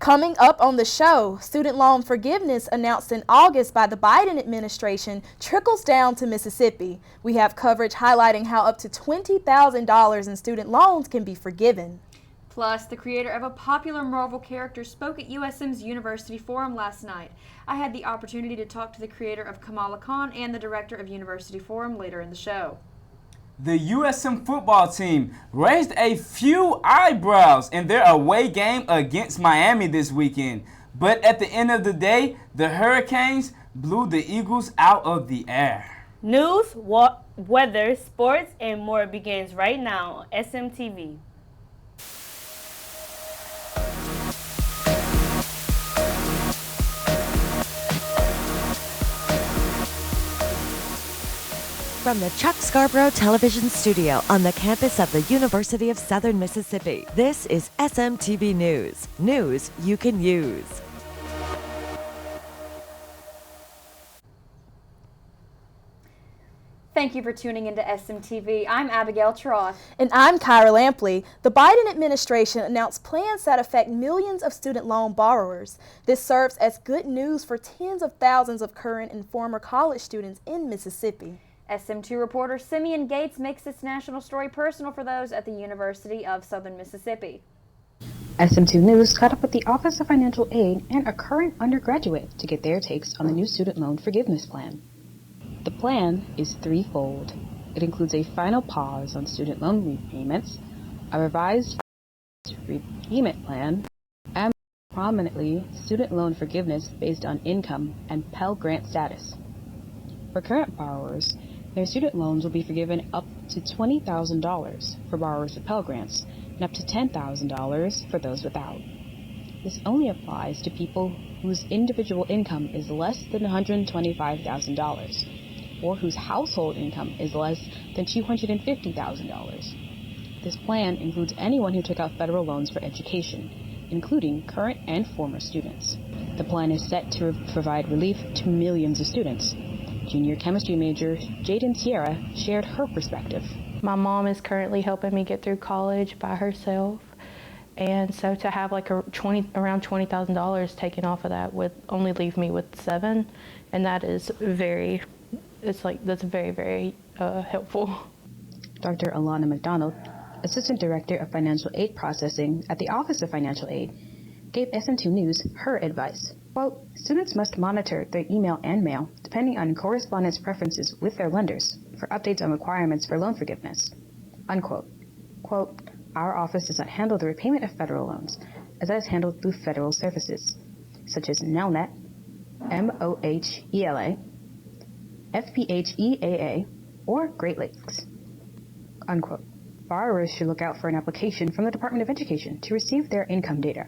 Coming up on the show, student loan forgiveness announced in August by the Biden administration trickles down to Mississippi. We have coverage highlighting how up to $20,000 in student loans can be forgiven. Plus, the creator of a popular Marvel character spoke at USM's University Forum last night. I had the opportunity to talk to the creator of Kamala Khan and the director of University Forum later in the show. The USM football team raised a few eyebrows in their away game against Miami this weekend. But at the end of the day, the Hurricanes blew the Eagles out of the air. News, weather, sports, and more begins right now on SMTV. From the Chuck Scarborough Television Studio on the campus of the University of Southern Mississippi, this is SMTV News. News you can use. Thank you for tuning into SMTV. I'm Abigail, Troth. And I'm Kyra, Lampley. The Biden administration announced plans that affect millions of student loan borrowers. This serves as good news for tens of thousands of current and former college students in Mississippi. SM2 reporter Simeon Gates makes this national story personal for those at the University of Southern Mississippi. SM2 News caught up with the Office of Financial Aid and a current undergraduate to get their takes on the new student loan forgiveness plan. The plan is threefold. It includes a final pause on student loan repayments, a revised repayment plan, and prominently student loan forgiveness based on income and Pell Grant status. For current borrowers, their student loans will be forgiven up to $20,000 for borrowers with Pell Grants and up to $10,000 for those without. This only applies to people whose individual income is less than $125,000 or whose household income is less than $250,000. This plan includes anyone who took out federal loans for education, including current and former students. The plan is set to provide relief to millions of students. Junior chemistry major Jaden Kyra shared her perspective. My mom is currently helping me get through college by herself, and so to have like around $20,000 taken off of that would only leave me with $7,000, and that is that's very helpful. Dr. Alana McDonald, Assistant Director of Financial Aid Processing at the Office of Financial Aid, gave SM2 News her advice. Quote, students must monitor their email and mail, depending on correspondence preferences with their lenders, for updates on requirements for loan forgiveness. Unquote. Quote, our office does not handle the repayment of federal loans, as that is handled through federal services, such as NELNET, MOHELA, FPHEAA, or Great Lakes. Unquote. Borrowers should look out for an application from the Department of Education to receive their income data.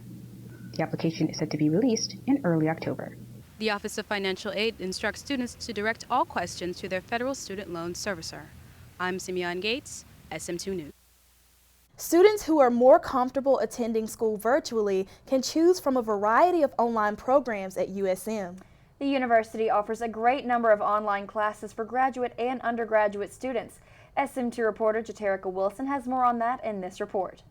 The application is set to be released in early October. The Office of Financial Aid instructs students to direct all questions to their federal student loan servicer. I'm Simeon Gates, SM2 News. Students who are more comfortable attending school virtually can choose from a variety of online programs at USM. The university offers a great number of online classes for graduate and undergraduate students. SM2 reporter Jeterica Wilson has more on that in this report.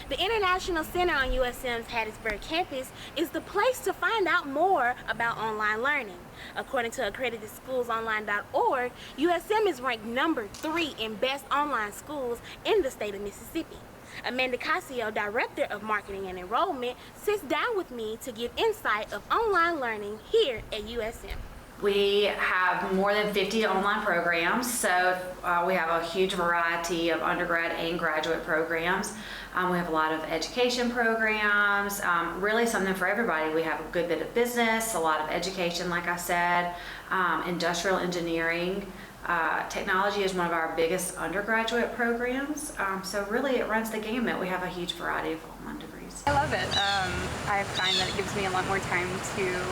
The International Center on USM's Hattiesburg campus is the place to find out more about online learning. According to accreditedschoolsonline.org, USM is ranked number 3 in best online schools in the state of Mississippi. Amanda Casio, Director of Marketing and Enrollment, sits down with me to give insight of online learning here at USM. We have more than 50 online programs, so we have a huge variety of undergrad and graduate programs. We have a lot of education programs, really something for everybody. We have a good bit of business, a lot of education, like I said, industrial engineering. Technology is one of our biggest undergraduate programs, so really it runs the gamut. We have a huge variety of online degrees. I love it. I find that it gives me a lot more time to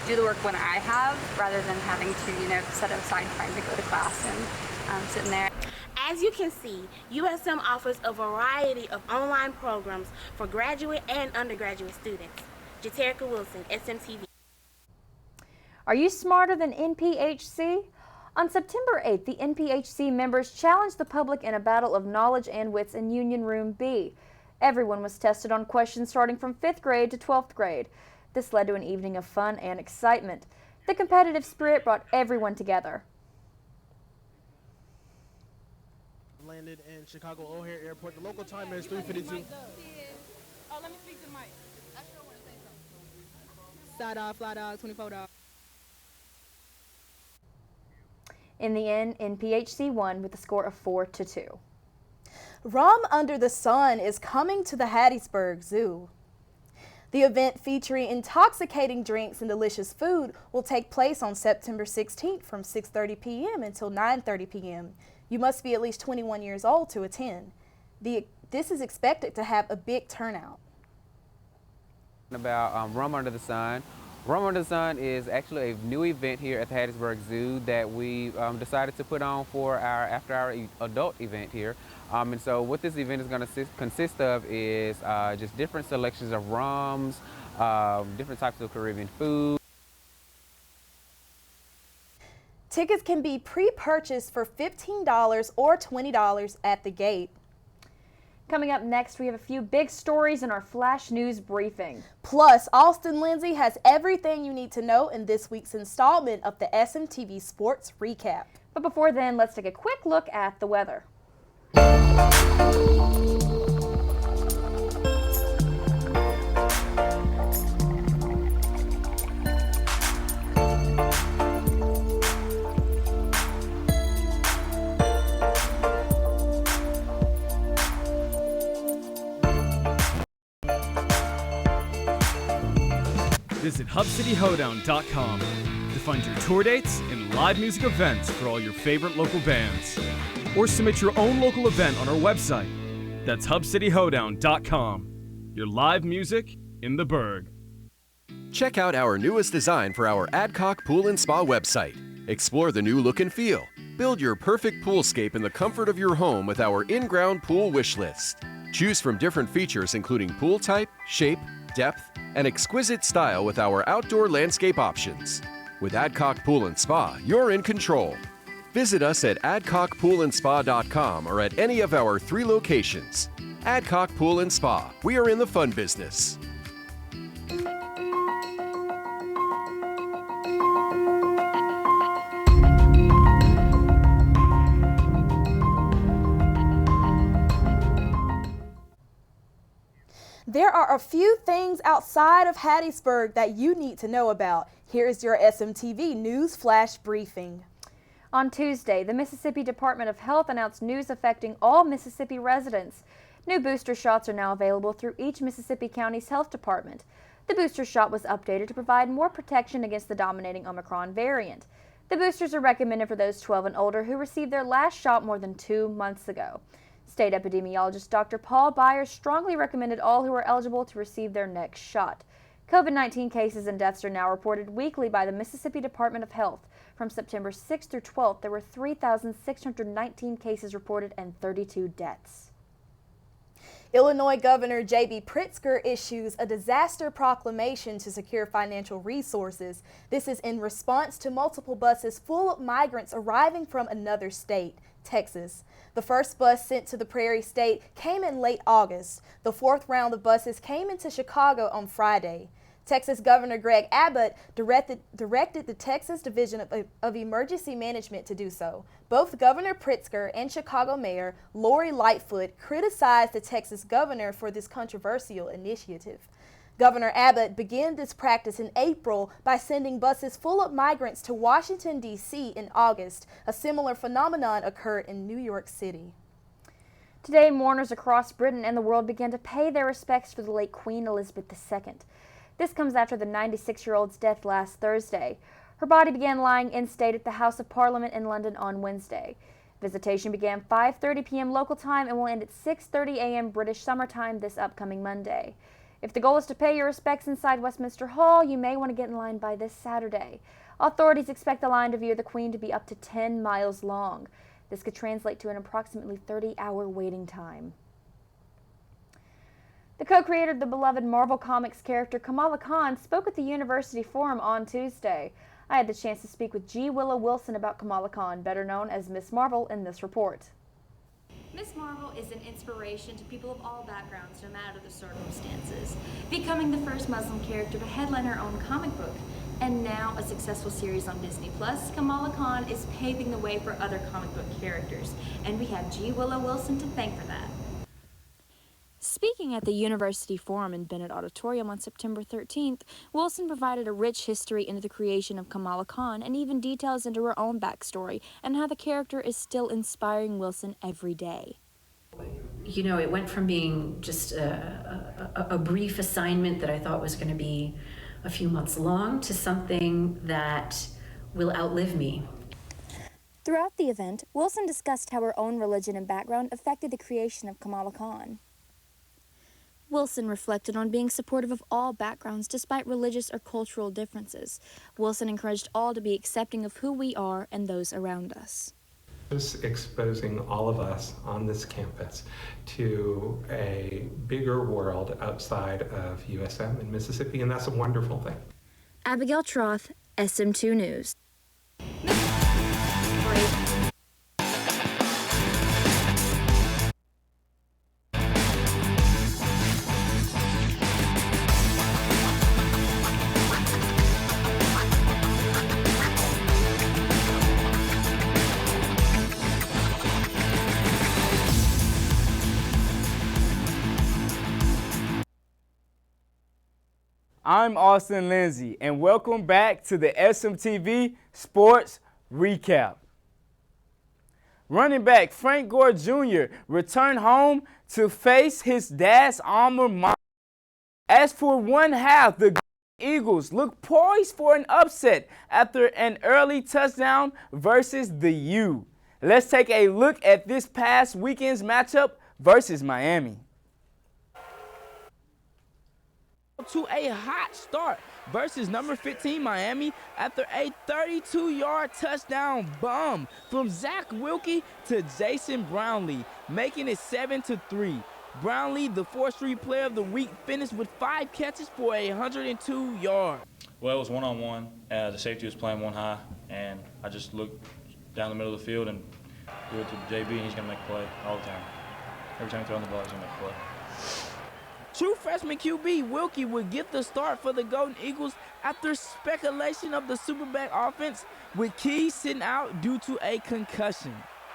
do the work when I have, rather than having to, set aside time to go to class and sitting there. As you can see, USM offers a variety of online programs for graduate and undergraduate students. Jeterica Wilson, SMTV. Are you smarter than NPHC? On September 8th, the NPHC members challenged the public in a battle of knowledge and wits in Union Room B. Everyone was tested on questions starting from 5th grade to 12th grade. This led to an evening of fun and excitement. The competitive spirit brought everyone together. Landed in Chicago O'Hare Airport. The local time is 3:52. Oh, let me speak to the mic. Side dog, fly dog, $24. In the end, NPHC won with a score of 4-2. Rum Under the Sun is coming to the Hattiesburg Zoo. The event featuring intoxicating drinks and delicious food will take place on September 16th from 6:30 p.m. until 9:30 p.m. You must be at least 21 years old to attend. This is expected to have a big turnout. About Rum Under the Sun. Rum Under the Sun is actually a new event here at the Hattiesburg Zoo that we decided to put on for after our adult event here. And so what this event is going to consist of is just different selections of rums, different types of Caribbean food. Tickets can be pre-purchased for $15 or $20 at the gate. Coming up next, we have a few big stories in our Flash News briefing. Plus, Austin Lindsay has everything you need to know in this week's installment of the SMTV Sports Recap. But before then, let's take a quick look at the weather. Visit HubCityHoedown.com to find your tour dates and live music events for all your favorite local bands. Or submit your own local event on our website. That's HubCityHoedown.com. Your live music in the Burgh. Check out our newest design for our Adcock Pool and Spa website. Explore the new look and feel. Build your perfect poolscape in the comfort of your home with our in-ground pool wish list. Choose from different features including pool type, shape, depth, and exquisite style with our outdoor landscape options. With Adcock Pool and Spa, you're in control. Visit us at adcockpoolandspa.com or at any of our 3 locations. Adcock Pool and Spa, we are in the fun business. There are a few things outside of Hattiesburg that you need to know about. Here is your SMTV News Flash Briefing. On Tuesday, the Mississippi Department of Health announced news affecting all Mississippi residents. New booster shots are now available through each Mississippi county's health department. The booster shot was updated to provide more protection against the dominating Omicron variant. The boosters are recommended for those 12 and older who received their last shot more than 2 months ago. State epidemiologist Dr. Paul Byers strongly recommended all who are eligible to receive their next shot. COVID-19 cases and deaths are now reported weekly by the Mississippi Department of Health. From September 6th through 12th, there were 3,619 cases reported and 32 deaths. Illinois Governor J.B. Pritzker issues a disaster proclamation to secure financial resources. This is in response to multiple buses full of migrants arriving from another state, Texas. The first bus sent to the Prairie State came in late August. The 4th round of buses came into Chicago on Friday. Texas Governor Greg Abbott directed the Texas Division of Emergency Management to do so. Both Governor Pritzker and Chicago Mayor Lori Lightfoot criticized the Texas governor for this controversial initiative. Governor Abbott began this practice in April by sending buses full of migrants to Washington, D.C. in August. A similar phenomenon occurred in New York City. Today, mourners across Britain and the world began to pay their respects for the late Queen Elizabeth II. This comes after the 96-year-old's death last Thursday. Her body began lying in state at the House of Parliament in London on Wednesday. Visitation began 5:30 p.m. local time and will end at 6:30 a.m. British Summer Time this upcoming Monday. If the goal is to pay your respects inside Westminster Hall, you may want to get in line by this Saturday. Authorities expect the line to view the Queen to be up to 10 miles long. This could translate to an approximately 30-hour waiting time. The co-creator of the beloved Marvel Comics character Kamala Khan spoke at the University Forum on Tuesday. I had the chance to speak with G. Willow Wilson about Kamala Khan, better known as Miss Marvel, in this report. Miss Marvel is an inspiration to people of all backgrounds, no matter the circumstances. Becoming the first Muslim character to headline her own comic book, and now a successful series on Disney+, Kamala Khan is paving the way for other comic book characters, and we have G. Willow Wilson to thank for that. Speaking at the University Forum in Bennett Auditorium on September 13th, Wilson provided a rich history into the creation of Kamala Khan and even details into her own backstory and how the character is still inspiring Wilson every day. You know, it went from being just a brief assignment that I thought was going to be a few months long to something that will outlive me. Throughout the event, Wilson discussed how her own religion and background affected the creation of Kamala Khan. Wilson reflected on being supportive of all backgrounds despite religious or cultural differences. Wilson encouraged all to be accepting of who we are and those around us. Just exposing all of us on this campus to a bigger world outside of USM in Mississippi, and that's a wonderful thing. Abigail Troth, SM2 News. I'm Austin Lindsay, and welcome back to the SMTV Sports Recap. Running back Frank Gore Jr. returned home to face his dad's alma mater. As for one half, the Eagles look poised for an upset after an early touchdown versus the U. Let's take a look at this past weekend's matchup versus Miami. To a hot start versus number 15 Miami after a 32-yard touchdown bomb from Zach Wilkie to Jason Brownlee, making it 7-3. Brownlee, the 4th Street Player of the Week, finished with 5 catches for 102 yards. Well, it was one-on-one. The safety was playing one high, and I just looked down the middle of the field and threw it to JB, and he's going to make a play all the time. Every time he throws the ball, he's going to make a play. True freshman QB Wilkie would get the start for the Golden Eagles after speculation of the Superback offense, with Key sitting out due to a concussion.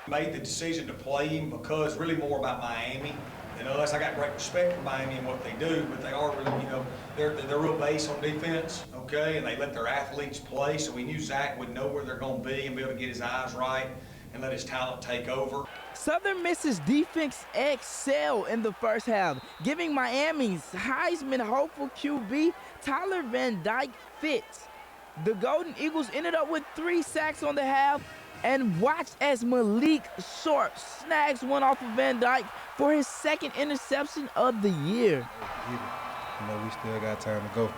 Made the decision to play him because really more about Miami than us. I got great respect for Miami and what they do, but they are really, you know, they're real base on defense, okay, and they let their athletes play, so we knew Zach would know where they're going to be and be able to get his eyes right and let his talent take over. Southern Miss's defense excelled in the first half, giving Miami's Heisman hopeful QB Tyler Van Dyke fits. The Golden Eagles ended up with 3 sacks on the half, and watch as Malik Short snags one off of Van Dyke for his 2nd interception of the year. You know, we still got time to go.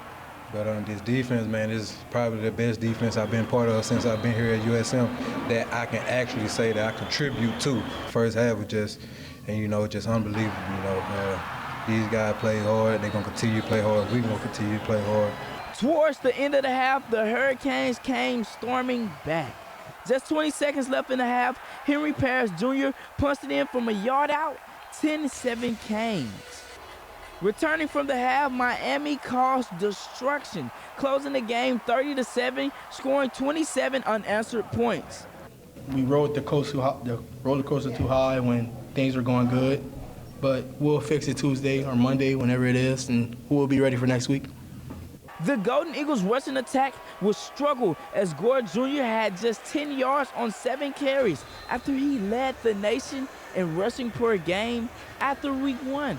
But this defense, man, is probably the best defense I've been part of since I've been here at USM that I can actually say that I contribute to. First half was just unbelievable. You know, these guys play hard. They're going to continue to play hard. We're going to continue to play hard. Towards the end of the half, the Hurricanes came storming back. Just 20 seconds left in the half, Henry Parrish Jr. punched it in from a yard out, 10-7 Canes. Returning from the half, Miami caused destruction, closing the game 30-7, scoring 27 unanswered points. We rode the roller coaster too high when things were going good, but we'll fix it Tuesday or Monday, whenever it is, and we'll be ready for next week. The Golden Eagles' rushing attack would struggle as Gore Jr. had just 10 yards on 7 carries after he led the nation in rushing per game after week 1.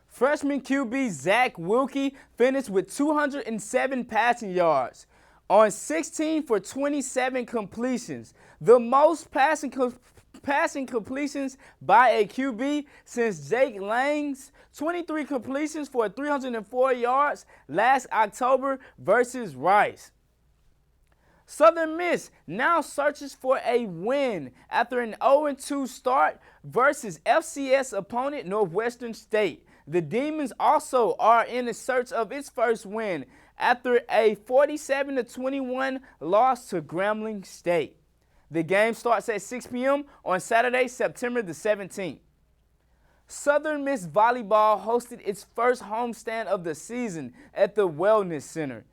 Freshman QB Zach Wilkie finished with 207 passing yards on 16 for 27 completions, the most passing completions by a QB since Jake Lang's 23 completions for 304 yards last October versus Rice. Southern Miss now searches for a win after an 0-2 start versus FCS opponent Northwestern State. The Demons also are in the search of its first win after a 47-21 loss to Grambling State. The game starts at 6 p.m. on Saturday, September the 17th. Southern Miss Volleyball hosted its first homestand of the season at the Wellness Center.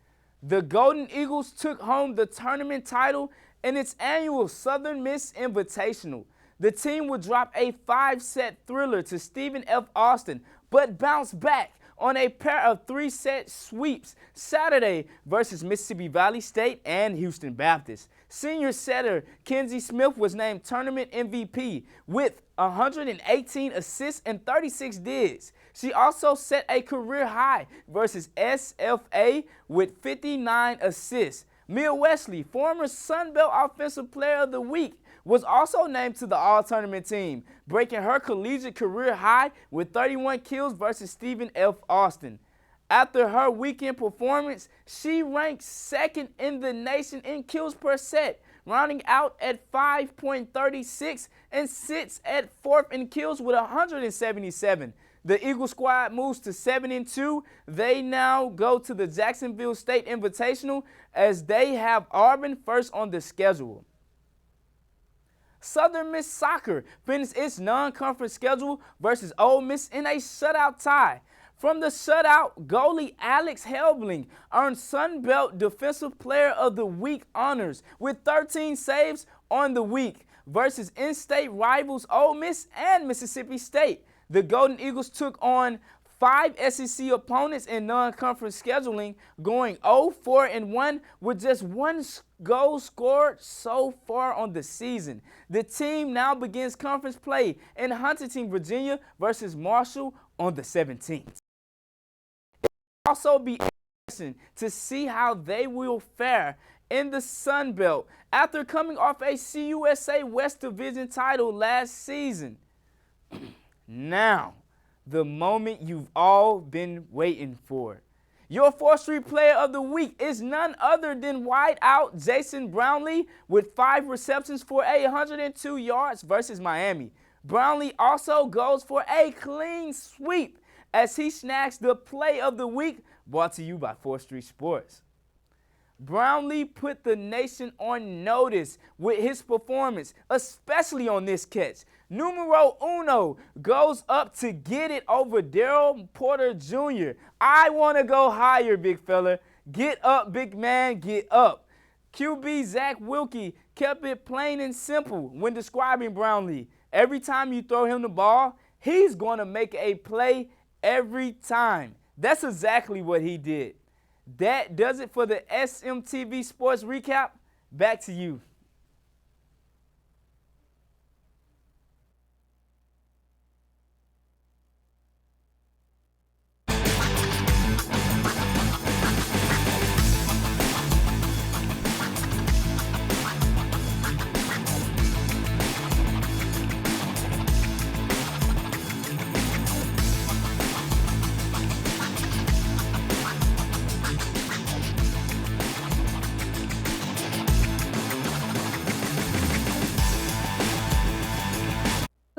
The Golden Eagles took home the tournament title in its annual Southern Miss Invitational. The team would drop a 5-set thriller to Stephen F. Austin, but bounced back on a pair of 3-set sweeps Saturday versus Mississippi Valley State and Houston Baptist. Senior setter Kenzie Smith was named tournament MVP with 118 assists and 36 digs. She also set a career high versus SFA with 59 assists. Mia Wesley, former Sun Belt Offensive Player of the Week, was also named to the All-Tournament team, breaking her collegiate career high with 31 kills versus Stephen F. Austin. After her weekend performance, she ranked second in the nation in kills per set, rounding out at 5.36 and sits at fourth in kills with 177. The Eagle squad moves to 7-2. They now go to the Jacksonville State Invitational as they have Auburn first on the schedule. Southern Miss Soccer finished its non-conference schedule versus Ole Miss in a shutout tie. From the shutout, goalie Alex Helbling earned Sun Belt Defensive Player of the Week honors with 13 saves on the week versus in-state rivals Ole Miss and Mississippi State. The Golden Eagles took on 5 SEC opponents in non-conference scheduling, going 0-4-1 with just 1 goal scored so far on the season. The team now begins conference play in Huntington, Virginia versus Marshall on the 17th. It will also be interesting to see how they will fare in the Sun Belt after coming off a CUSA West Division title last season. Now, the moment you've all been waiting for. Your 4th Street Player of the Week is none other than wideout Jason Brownlee with 5 receptions for 102 yards versus Miami. Brownlee also goes for a clean sweep as he snags the Play of the Week, brought to you by 4th Street Sports. Brownlee put the nation on notice with his performance, especially on this catch. Numero uno goes up to get it over Daryl Porter Jr. I want to go higher, big fella. Get up, big man, get up. QB Zach Wilkie kept it plain and simple when describing Brownlee. Every time you throw him the ball, he's going to make a play every time. That's exactly what he did. That does it for the SMTV Sports Recap. Back to you.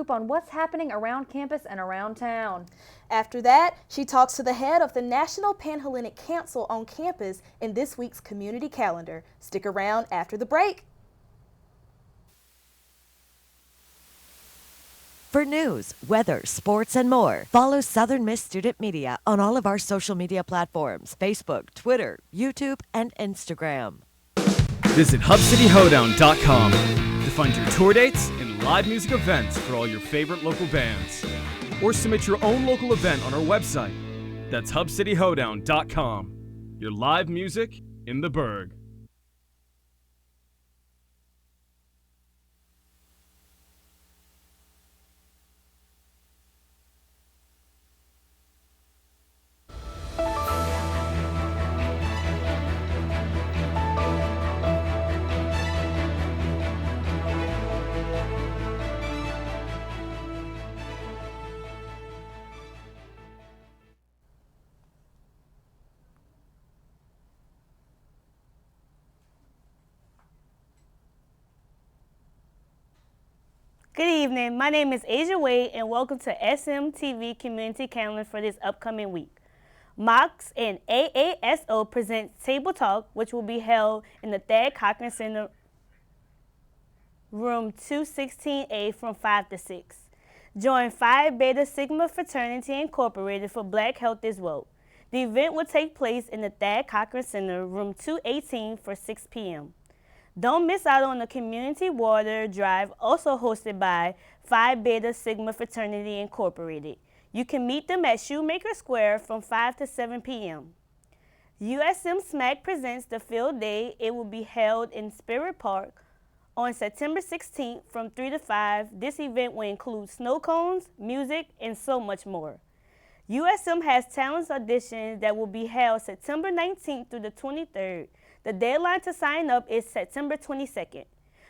On what's happening around campus and around town. After that, she talks to the head of the National Panhellenic Council on campus in this week's community calendar. Stick around after the break. For news, weather, sports, and more, follow Southern Miss Student Media on all of our social media platforms: Facebook, Twitter, YouTube, and Instagram. Visit HubCityHoedown.com to find your tour dates and live music events for all your favorite local bands. Or submit your own local event on our website. That's HubCityHoedown.com. Your live music in the Berg. Good evening, my name is Asia Wade and welcome to SMTV Community Calendar for this upcoming week. Mox and AASO present Table Talk, which will be held in the Thad Cochran Center. room 216A from 5 to 6. Join Phi Beta Sigma Fraternity Incorporated for Black Health is Wealth. The event will take place in the Thad Cochran Center, room 218 for 6 p.m. Don't miss out on the community water drive, also hosted by Phi Beta Sigma Fraternity Incorporated. You can meet them at Shoemaker Square from 5 to 7 p.m. USM SMAC presents the Field Day. It will be held in Spirit Park on September 16th from 3 to 5. This event will include snow cones, music, and so much more. USM has talent auditions that will be held September 19th through the 23rd. The deadline to sign up is September 22nd.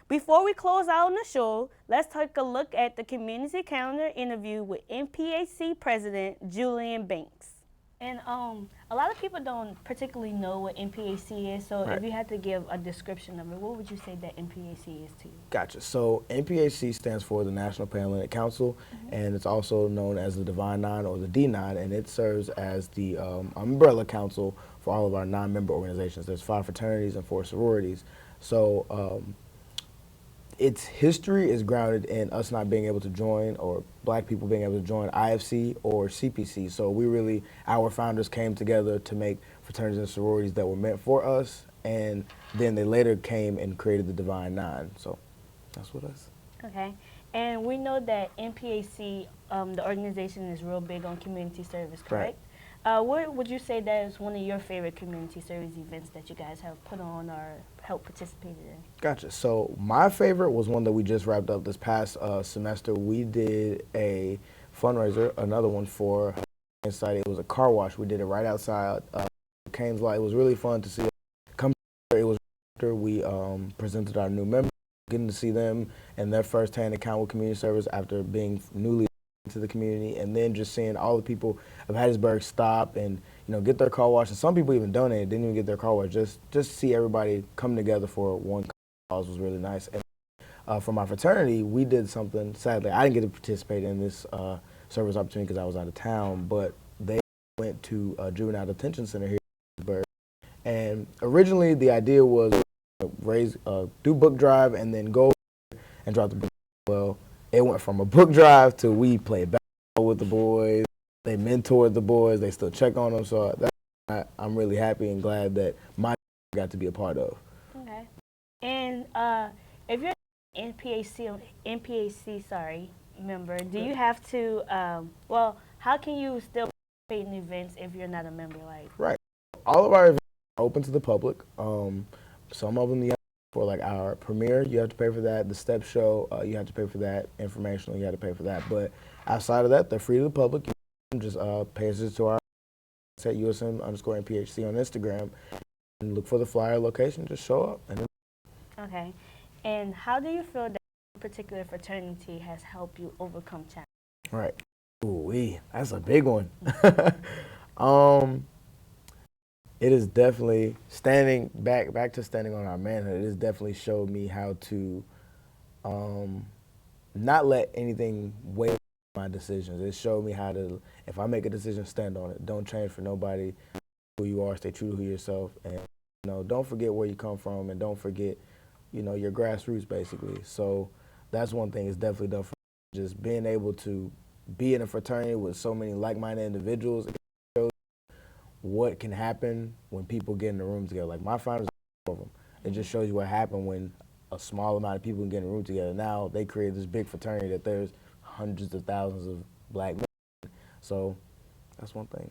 Before we close out on the show, let's take a look at the community calendar interview with NPAC President Julian Banks. And a lot of people don't particularly know what NPAC is, so Right. if you had to give a description of it, what would you say that NPAC is to you? Gotcha. So NPAC stands for the National Panhellenic Council, and it's also known as the Divine Nine or the D9, and it serves as the umbrella council for all of our non-member organizations. There's 5 fraternities and 4 sororities. So its history is grounded in us not being able to join, or black people being able to join IFC or CPC. So our founders came together to make fraternities and sororities that were meant for us, and then they later came and created the Divine Nine. So that's what it is. Okay. And we know that NPAC, the organization, is real big on community service, correct? What would you say that is one of your favorite community service events that you guys have put on or helped participate in? Gotcha. So my favorite was one that we just wrapped up this past semester. We did a fundraiser, another one for inside. It was a car wash. We did it right outside Canes Light. It was really fun to see it come together. It was after we presented our new members, getting to see them and their first-hand account with community service after being newly to the community, and then just seeing all the people of Hattiesburg stop and get their car washed. And some people even donated, didn't even get their car washed. Just see everybody come together for one cause was really nice. And for my fraternity, we did something. Sadly, I didn't get to participate in this service opportunity because I was out of town. But they went to a juvenile detention center here in Hattiesburg, and originally the idea was do book drive and then go and drop the book. Well, it went from a book drive to we played basketball with the boys. They mentored the boys. They still check on them. So I'm really happy and glad that my got to be a part of. Okay. And if you're an NPAC member, do you have to, how can you still participate in events if you're not a member? Right. All of our events are open to the public. Some of them you have for like our premiere, you have to pay for that. The step show, you have to pay for that. Informational, you have to pay for that. But outside of that, they're free to the public. You can just pay attention to our at USM_NPHC on Instagram and look for the flyer location. Just show up. Okay. And how do you feel that a particular fraternity has helped you overcome challenges? Right. Ooh-wee, that's a big one. It is definitely standing back to standing on our manhood. It has definitely showed me how to not let anything weigh my decisions. It showed me how to, if I make a decision, stand on it. Don't change for nobody. Who you are, stay true to yourself, and don't forget where you come from, and don't forget, your grassroots basically. So that's one thing it's definitely done for me. Just being able to be in a fraternity with so many like-minded individuals. What can happen when people get in the room together. Like my founders, of them. It just shows you what happened when a small amount of people can get in a room together. Now they create this big fraternity that there's hundreds of thousands of black men. So that's one thing.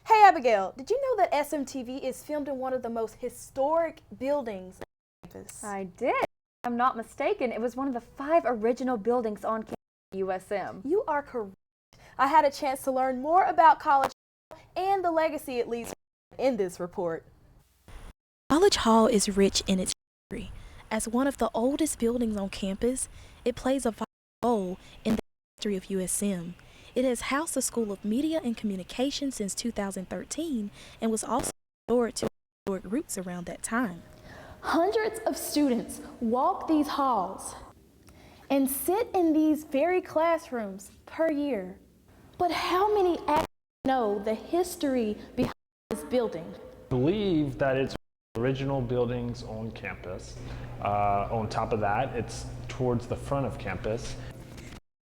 Hey Abigail, did you know that SMTV is filmed in one of the most historic buildings on campus? I did. If I'm not mistaken, it was one of the 5 original buildings on campus at USM. You are correct. I had a chance to learn more about College Hall and the legacy it leaves in this report. College Hall is rich in its history. As one of the oldest buildings on campus, it plays a vital role in the history of USM. It has housed the School of Media and Communication since 2013 and was also restored to historic roots around that time. Hundreds of students walk these halls and sit in these very classrooms per year. But how many actually know the history behind this building? I believe that it's Original buildings on campus. On top of that, it's towards the front of campus.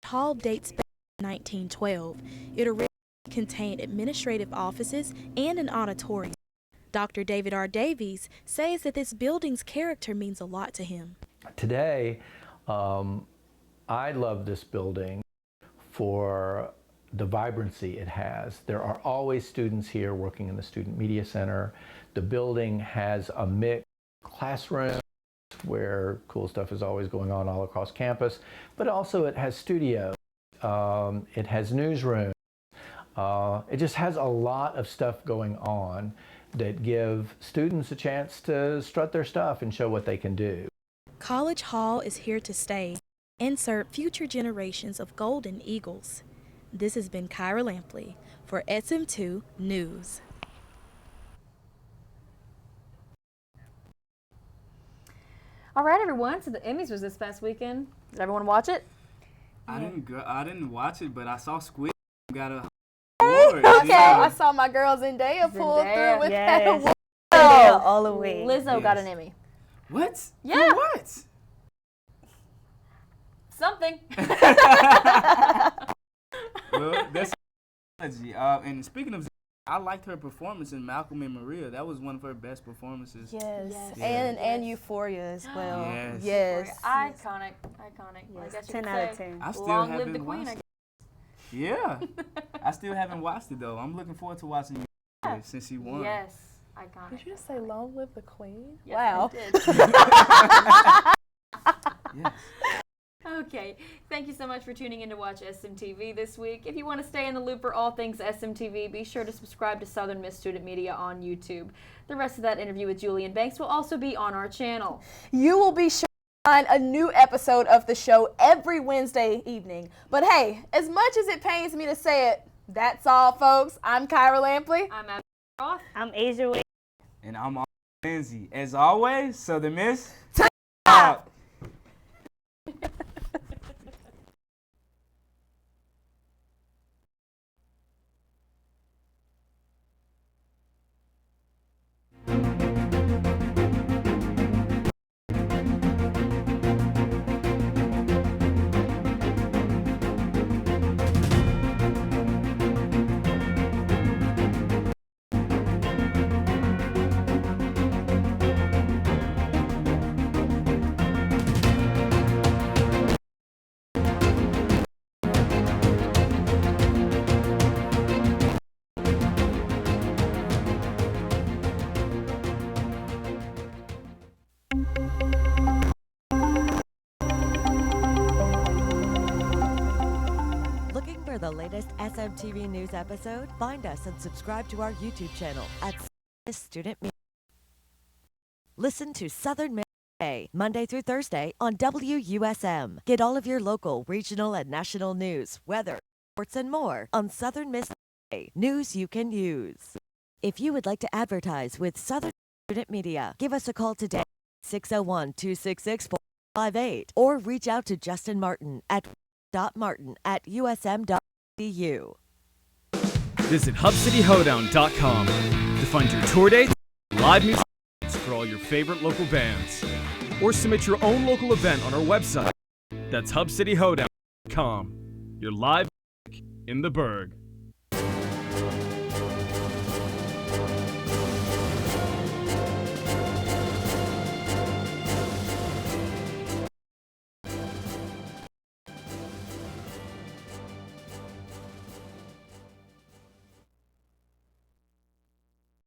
Hall dates back to 1912. It originally contained administrative offices and an auditorium. Dr. David R. Davies says that this building's character means a lot to him. Today, I love this building for the vibrancy it has. There are always students here working in the Student Media Center. The building has a mixed classroom where cool stuff is always going on all across campus, but also it has studios, it has newsrooms. It just has a lot of stuff going on that give students a chance to strut their stuff and show what they can do. College Hall is here to stay and serve future generations of Golden Eagles. This has been Kyra Lampley for SM2 News. All right, everyone. So the Emmys was this past weekend. Did everyone watch it? I didn't watch it, but I saw Squid got a award. award. Yeah. I saw my girl Zendaya pull through with that Yes. award. Zendaya all the way. Lizzo got an Emmy. What? Yeah. For what? Something. Well, that's and speaking of, I liked her performance in Malcolm and Maria. That was one of her best performances. Yes. Yeah. And Euphoria as well. Yes. Yes. Iconic. I guess you 10 could out of say. 10. I still Long haven't live the queen, watched I it. guess. Yeah. I still haven't watched it though. I'm looking forward to watching it since she won. Yes. Iconic. Did you just say long live the queen? Yes, Wow. I did. Yes. Okay, thank you so much for tuning in to watch SMTV this week. If you want to stay in the loop for all things SMTV, be sure to subscribe to Southern Miss Student Media on YouTube. The rest of that interview with Julian Banks will also be on our channel. You will be sure to find a new episode of the show every Wednesday evening. But hey, as much as it pains me to say it, that's all, folks. I'm Kyra Lampley. I'm Abigail Troth. I'm Asia Wade. And I'm Lindsay. As always, Southern Miss. Out. For the latest SMTV News episode, find us and subscribe to our YouTube channel at Student Media. Listen to Southern Miss Today, Monday through Thursday on WUSM. Get all of your local, regional, and national news, weather, sports, and more on Southern Miss Today, news you can use. If you would like to advertise with Southern Student Media, give us a call today, 601-266-458, or reach out to Justin Martin at martin@usm.edu. Visit hubcityhoedown.com to find your tour dates, live music for all your favorite local bands, or submit your own local event on our website. That's hubcityhoedown.com. Your live in the Berg.